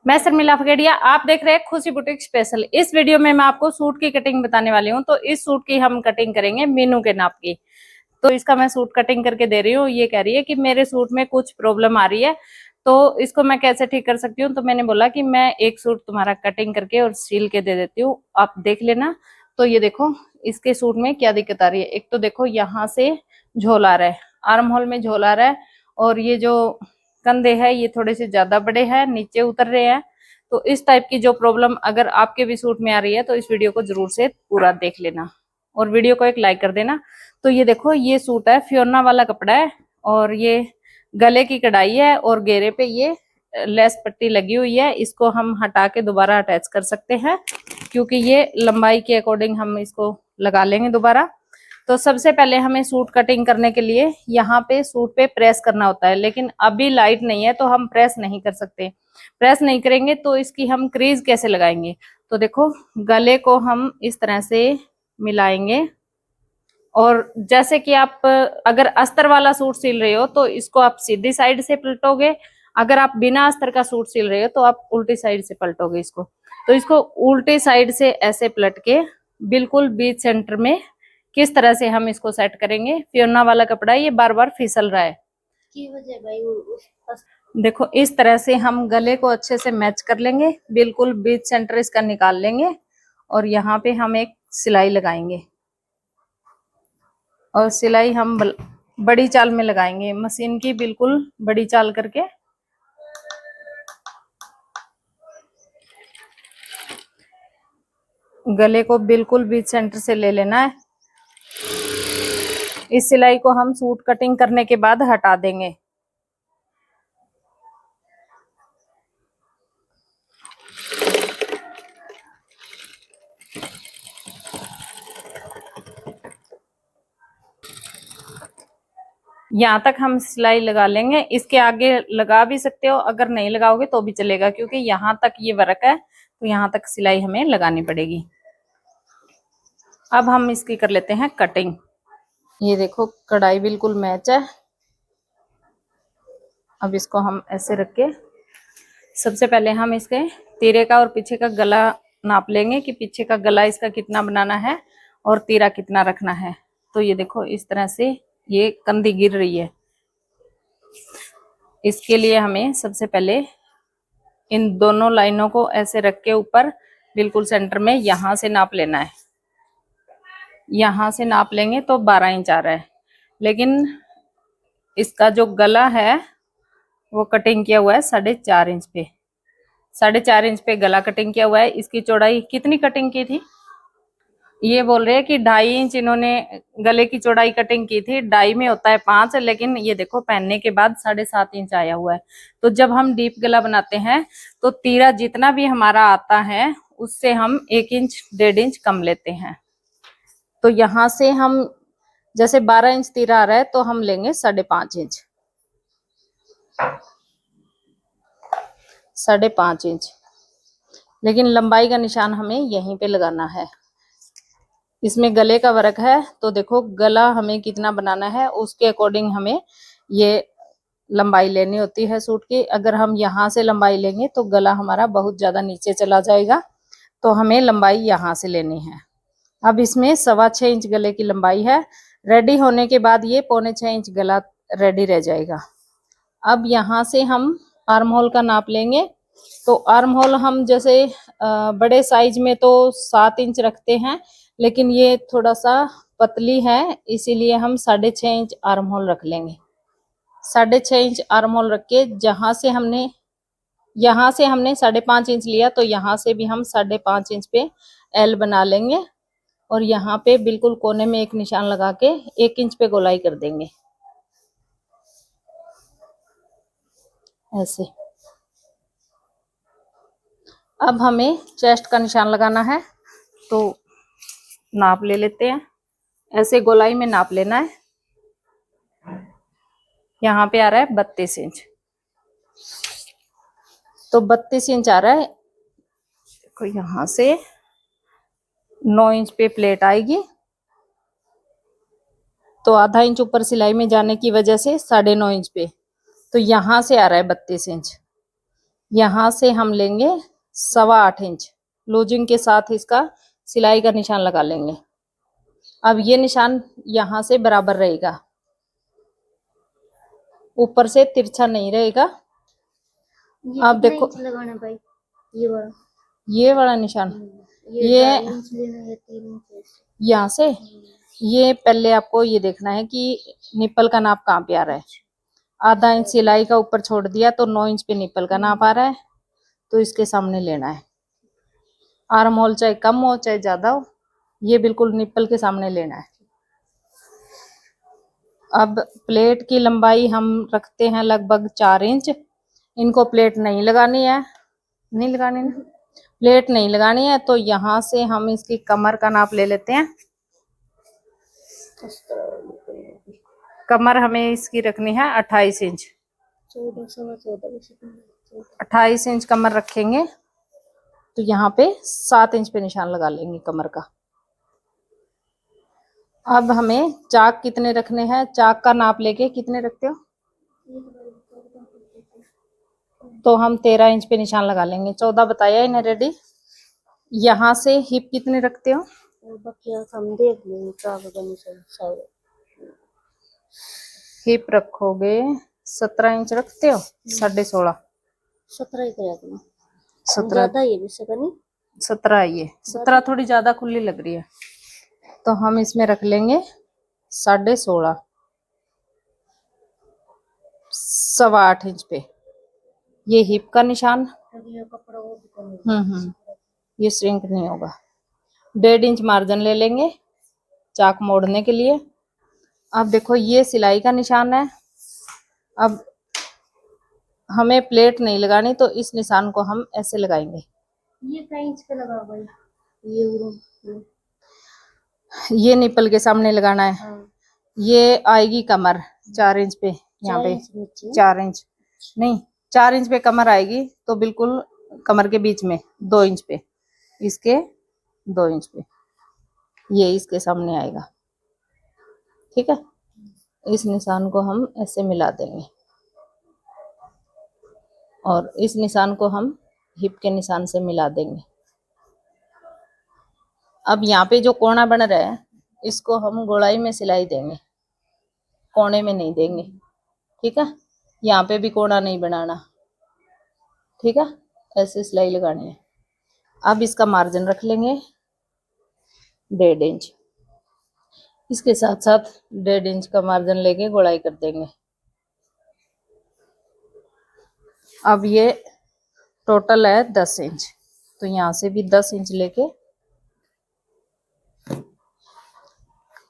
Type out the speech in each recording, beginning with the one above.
मैं शर्मिला फगेड़िया, आप देख रहे हैं खुशी बुटीक स्पेशल। इस वीडियो में मैं आपको सूट की कटिंग बताने वाली हूँ। तो इस सूट की हम कटिंग करेंगे मीनू के नाप की। तो इसका मैं सूट कटिंग करके दे रही हूँ। ये कह रही है कि मेरे सूट में कुछ प्रॉब्लम आ रही है, तो इसको मैं कैसे ठीक कर सकती हूँ। तो मैंने बोला कि मैं एक सूट तुम्हारा कटिंग करके और सील के दे देती हूँ, आप देख लेना। तो ये देखो इसके सूट में क्या दिक्कत आ रही है। एक तो देखो यहाँ से झोल आ रहा है, आर्म होल में झोल आ रहा है, और ये जो कंधे है ये थोड़े से ज्यादा बड़े हैं, नीचे उतर रहे हैं। तो इस टाइप की जो प्रॉब्लम अगर आपके भी सूट में आ रही है तो इस वीडियो को जरूर से पूरा देख लेना और वीडियो को एक लाइक कर देना। तो ये देखो ये सूट है, फियोना वाला कपड़ा है, और ये गले की कढ़ाई है और घेरे पे ये लेस पट्टी लगी हुई है। इसको हम हटा के दोबारा अटैच कर सकते हैं, क्योंकि ये लंबाई के अकॉर्डिंग हम इसको लगा लेंगे दोबारा। तो सबसे पहले हमें सूट कटिंग करने के लिए यहाँ पे सूट पे प्रेस करना होता है, लेकिन अभी लाइट नहीं है तो हम प्रेस नहीं कर सकते। प्रेस नहीं करेंगे तो इसकी हम क्रीज कैसे लगाएंगे। तो देखो गले को हम इस तरह से मिलाएंगे, और जैसे कि आप अगर अस्तर वाला सूट सिल रहे हो तो इसको आप सीधी साइड से पलटोगे, अगर आप बिना अस्तर का सूट सिल रहे हो तो आप उल्टी साइड से पलटोगे इसको। तो इसको उल्टी साइड से ऐसे पलट के बिल्कुल बीच सेंटर में किस तरह से हम इसको सेट करेंगे। फियोना वाला कपड़ा ये बार बार फिसल रहा है की वजह भाई। देखो इस तरह से हम गले को अच्छे से मैच कर लेंगे, बिल्कुल बीच सेंटर इसका निकाल लेंगे, और यहाँ पे हम एक सिलाई लगाएंगे, और सिलाई हम बड़ी चाल में लगाएंगे, मशीन की बिल्कुल बड़ी चाल करके। गले को बिल्कुल बीच सेंटर से ले लेना है। इस सिलाई को हम सूट कटिंग करने के बाद हटा देंगे। यहाँ तक हम सिलाई लगा लेंगे, इसके आगे लगा भी सकते हो, अगर नहीं लगाओगे तो भी चलेगा, क्योंकि यहाँ तक ये वर्क है तो यहाँ तक सिलाई हमें लगानी पड़ेगी। अब हम इसकी कर लेते हैं कटिंग। ये देखो कढ़ाई बिल्कुल मैच है। अब इसको हम ऐसे रख के सबसे पहले हम इसके तीरे का और पीछे का गला नाप लेंगे कि पीछे का गला इसका कितना बनाना है और तीरा कितना रखना है। तो ये देखो इस तरह से ये कंधी गिर रही है, इसके लिए हमें सबसे पहले इन दोनों लाइनों को ऐसे रख के ऊपर बिल्कुल सेंटर में यहाँ से नाप लेना है। यहाँ से नाप लेंगे तो 12 इंच आ रहा है, लेकिन इसका जो गला है वो कटिंग किया हुआ है 4.5 इंच पे। 4.5 इंच पे गला कटिंग किया हुआ है। इसकी चौड़ाई कितनी कटिंग की थी, ये बोल रहे हैं कि 2.5 इंच इन्होंने गले की चौड़ाई कटिंग की थी। डाई में होता है 5, लेकिन ये देखो पहनने के बाद 7.5 इंच आया हुआ है। तो जब हम डीप गला बनाते हैं तो तीरा जितना भी हमारा आता है उससे हम 1 इंच 1.5 इंच कम लेते हैं। तो यहाँ से हम जैसे 12 इंच तीरा आ रहा है तो हम लेंगे 5.5 इंच, 5.5 इंच, लेकिन लंबाई का निशान हमें यहीं पे लगाना है। इसमें गले का वर्क है तो देखो गला हमें कितना बनाना है उसके अकॉर्डिंग हमें ये लंबाई लेनी होती है सूट की। अगर हम यहाँ से लंबाई लेंगे तो गला हमारा बहुत ज्यादा नीचे चला जाएगा, तो हमें लंबाई यहाँ से लेनी है। अब इसमें 6.25 इंच गले की लंबाई है। रेडी होने के बाद ये 6.25 इंच गला रेडी रह जाएगा। अब यहाँ से हम आर्म होल का नाप लेंगे। तो आर्म होल हम जैसे बड़े साइज में तो 7 इंच रखते हैं, लेकिन ये थोड़ा सा पतली है इसीलिए हम 6.5 इंच आर्म होल रख लेंगे। 6.5 इंच आर्म होल रख के यहाँ से हमने 5.5 इंच लिया तो यहाँ से भी हम 5.5 इंच पे एल बना लेंगे, और यहाँ पे बिल्कुल कोने में एक निशान लगा के 1 इंच पे गोलाई कर देंगे ऐसे। अब हमें चेस्ट का निशान लगाना है, तो नाप ले लेते हैं। ऐसे गोलाई में नाप लेना है। यहाँ पे आ रहा है 32 इंच, तो 32 इंच आ रहा है। तो यहाँ से 9 इंच पे प्लेट आएगी, तो आधा इंच ऊपर सिलाई में जाने की वजह से 9.5 इंच पे, तो यहाँ से आ रहा है 32 इंच। यहाँ से हम लेंगे 8.25 इंच लूजिंग के साथ इसका सिलाई का निशान लगा लेंगे। अब ये निशान यहाँ से बराबर रहेगा, ऊपर से तिरछा नहीं रहेगा। आप देखो लगाना भाई, ये वाला निशान, ये यहाँ से ये पहले आपको ये देखना है कि निप्पल का नाप कहाँ पे आ रहा है। आधा इंच सिलाई का ऊपर छोड़ दिया तो 9 इंच पे निप्पल का नाप आ रहा है, तो इसके सामने लेना है। आर्म होल चाहे कम हो चाहे ज्यादा हो, ये बिल्कुल निप्पल के सामने लेना है। अब प्लेट की लंबाई हम रखते हैं लगभग 4 इंच। इनको प्लेट नहीं लगानी है, प्लेट नहीं लगानी है, तो यहाँ से हम इसकी कमर का नाप ले लेते हैं। कमर हमें इसकी रखनी है 28 इंच। 28 इंच कमर रखेंगे, तो यहाँ पे 7 इंच पे निशान लगा लेंगे कमर का। अब हमें चाक कितने रखने हैं, चाक का नाप लेके कितने रखते हो, तो हम 13 इंच पे निशान लगा लेंगे। 14 बताया इन्हें रेडी। यहाँ से हिप कितने रखते हो, हम देख लेंगे। हिप रखोगे 17 इंच रखते हो, 16.5। 17 ही करेगा, 17 ये भी 17 ये 17 थोड़ी ज्यादा खुली लग रही है, तो हम इसमें रख लेंगे 16.5, 8.25 इंच पे ये हिप का निशान। ये श्रिंक नहीं होगा। 1.5 इंच मार्जिन ले लेंगे चाक मोड़ने के लिए। अब देखो ये सिलाई का निशान है। अब हमें प्लेट नहीं लगानी, तो इस निशान को हम ऐसे लगाएंगे। ये कई इंच पे लगा भाई, ये निप्पल के सामने लगाना है। हाँ। ये आएगी कमर 4 इंच पे, यहाँ पे 4 इंच नहीं 4 इंच पे कमर आएगी, तो बिल्कुल कमर के बीच में 2 इंच पे, इसके 2 इंच पे ये इसके सामने आएगा। ठीक है, इस निशान को हम ऐसे मिला देंगे और इस निशान को हम हिप के निशान से मिला देंगे। अब यहाँ पे जो कोना बन रहा है, इसको हम गोलाई में सिलाई देंगे, कोने में नहीं देंगे। ठीक है, यहाँ पे भी कोना नहीं बनाना। ठीक है, ऐसे सिलाई लगानी है। अब इसका मार्जिन रख लेंगे 1.5 इंच। इसके साथ साथ 1.5 इंच का मार्जिन लेके गोलाई कर देंगे। अब ये टोटल है 10 इंच, तो यहाँ से भी 10 इंच लेके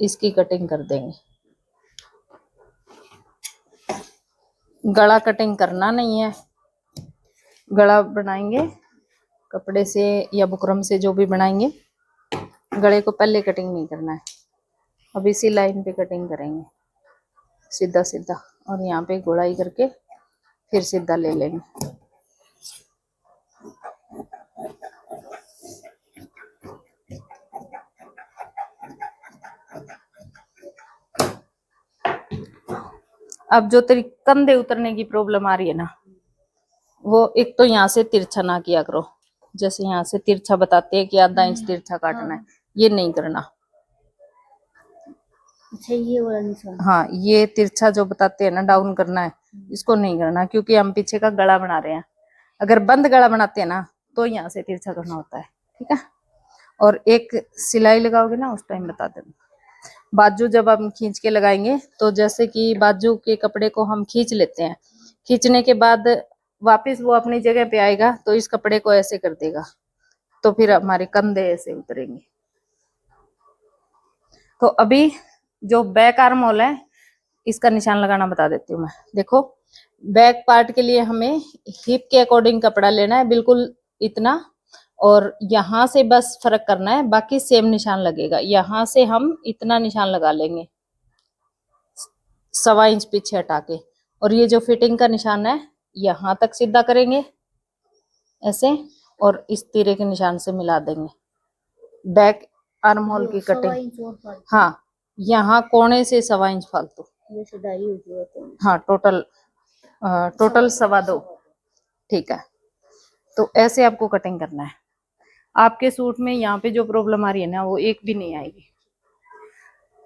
इसकी कटिंग कर देंगे। गला कटिंग करना नहीं है, गला बनाएंगे कपड़े से या बुकरम से, जो भी बनाएंगे, गले को पहले कटिंग नहीं करना है। अब इसी लाइन पे कटिंग करेंगे सीधा सीधा, और यहाँ पे गोलाई करके फिर सीधा ले लेंगे। अब जो तेरी कंधे उतरने की प्रॉब्लम आ रही है ना, वो एक तो यहाँ से तिरछा ना किया करो। जैसे यहाँ से तिरछा बताते हैं कि आधा इंच तिरछा काटना है, ये नहीं करना। अच्छा, ये वाला निशान, हाँ, ये तिरछा जो बताते हैं ना डाउन करना है, इसको नहीं करना, क्योंकि हम पीछे का गला बना रहे हैं। अगर बंद गला बनाते हैं ना, तो यहाँ से तिरछा करना होता है। ठीक है, और एक सिलाई लगाओगे ना, उस टाइम बता देना। बाजू जब हम खींच के लगाएंगे, तो जैसे कि बाजू के कपड़े को हम खींच लेते हैं, खींचने के बाद वापस वो अपनी जगह पे आएगा, तो इस कपड़े को ऐसे कर देगा, तो फिर हमारे कंधे ऐसे उतरेंगे। तो अभी जो बैक आर्म होल है, इसका निशान लगाना बता देती हूँ मैं। देखो, बैक पार्ट के लिए हमें हिप के अकॉर्डिंग कपड़ा लेना है, बिल्कुल इतना, और यहाँ से बस फर्क करना है, बाकी सेम निशान लगेगा। यहाँ से हम इतना निशान लगा लेंगे 1.25 इंच पीछे हटा के, और ये जो फिटिंग का निशान है, यहाँ तक सीधा करेंगे ऐसे, और इस तीरे के निशान से मिला देंगे। बैक आर्म होल की कटिंग, हाँ, यहाँ कोने से 1.25 इंच फालतू, हाँ, टोटल 2.25। ठीक है, तो ऐसे आपको कटिंग करना है। आपके सूट में यहाँ पे जो प्रॉब्लम आ रही है ना, वो एक भी नहीं आएगी।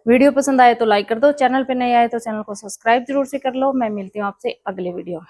वीडियो पसंद आए तो लाइक कर दो, चैनल पे नए आए तो चैनल को सब्सक्राइब जरूर से कर लो। मैं मिलती हूँ आपसे अगले वीडियो में।